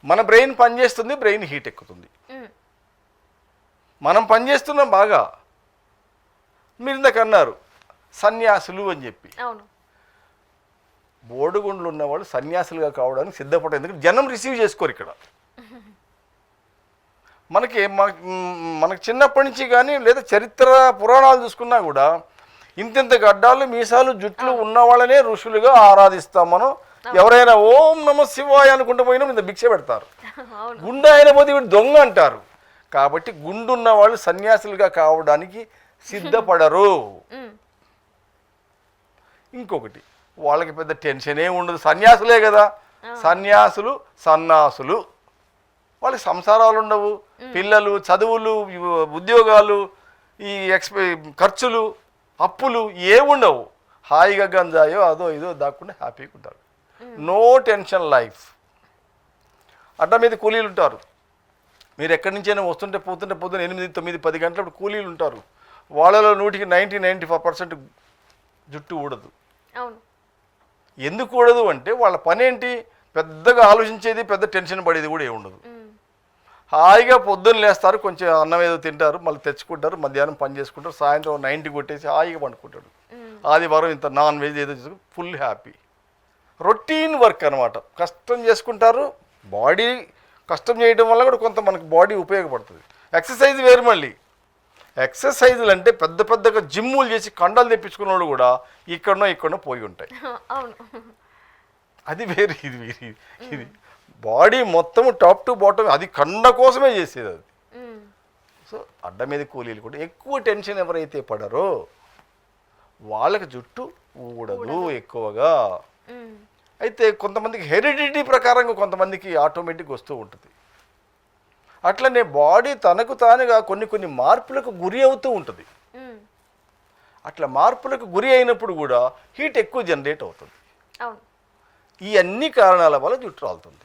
మన బ్రెయిన్ పనిచేస్తుంది, brain heat ఎక్కుతుంది. మనం పనిచేస్తున్నాం బాగా. మీరు ఇందాక అన్నారు సన్యాసులు అని చెప్పి. బోడిగుండ్లు ఉన్నవాళ్ళు సన్యాసులుగా కావడానికి సిద్ధపడే, ఎందుకంటే జనం రిసీవ్ చేసుకోరు ఇక్కడ. మనకి చిన్నప్పటి నుంచి కానీ లేదా చరిత్ర పురాణాలు చూసుకున్నా కూడా ఇంతింత గడ్డాలు మీసాలు జుట్లు ఉన్న వాళ్ళనే ఋషులుగా ఆరాధిస్తాం మనం. ఎవరైనా ఓం నమ శివాయ అనుకుంటూ పోయినా ఇంత భిక్ష పెడతారు. గుండె అయిన పోతే వీడు దొంగ అంటారు. కాబట్టి గుండున్న వాళ్ళు సన్యాసులుగా కావడానికి సిద్ధపడరు. ఇంకొకటి, వాళ్ళకి పెద్ద టెన్షన్ ఏమి ఉండదు, సన్యాసులే కదా. సన్యాసులు సన్నాసులు, వాళ్ళకి సంసారాలు ఉండవు, పిల్లలు, చదువులు, ఉద్యోగాలు, ఈ ఖర్చులు, అప్పులు ఏముండవు. హాయిగా గంజాయో అదో ఇదో దాక్కుండా హ్యాపీగా ఉంటారు. No tension life. అడ్డ మీద కూలీలు ఉంటారు. మీరు ఎక్కడి నుంచైనా వస్తుంటే పోతుంటే పొద్దున్న 8, 9, 10 గంటలప్పుడు కూలీలు ఉంటారు. వాళ్ళలో 95% జుట్టు ఊడదు. ఎందుకు ఊడదు అంటే వాళ్ళ పని ఏంటి, పెద్దగా ఆలోచించేది, పెద్ద టెన్షన్ పడేది కూడా ఏముండదు. హాయిగా పొద్దున్న లేస్తారు, కొంచెం అన్నం ఏదో తింటారు, మళ్ళీ తెచ్చుకుంటారు, మధ్యాహ్నం పని చేసుకుంటారు, సాయంత్రం 9కి కొట్టేసి హాయిగా పండుకుంటాడు. ఆదివారం ఇంత నాన్ వెజ్ ఏదో చేసుకుని ఫుల్ హ్యాపీ. రొటీన్ వర్క్ అనమాట. కష్టం చేసుకుంటారు. బాడీ కష్టం చేయడం వల్ల కూడా కొంత మనకు బాడీ ఉపయోగపడుతుంది. ఎక్సర్సైజ్ వేరు. మళ్ళీ ఎక్సర్సైజులు అంటే పెద్ద పెద్దగా జిమ్ములు చేసి కండలు తెప్పించుకున్న వాళ్ళు కూడా ఇక్కడనో పోయి ఉంటాయి. అది వేరు, ఇది వేరు. ఇది బాడీ మొత్తం టాప్ టు బాటమ్ అది కండ కోసమే చేసేది అది. సో అడ్డ మీద కూలీలు కూడా ఎక్కువ టెన్షన్ ఎవరైతే పడరో వాళ్ళకి జుట్టు ఊడదు ఎక్కువగా. అయితే కొంతమందికి హెరిడిటీ ప్రకారంగా కొంతమందికి ఆటోమేటిక్ వస్తూ ఉంటుంది. అట్లనే బాడీ తనకు తానుగా కొన్ని మార్పులకు గురి అవుతూ ఉంటుంది. అట్లా మార్పులకు గురి అయినప్పుడు కూడా హీట్ ఎక్కువ జనరేట్ అవుతుంది. ఈ అన్ని కారణాల వల్ల జుట్టు రాలుతుంది.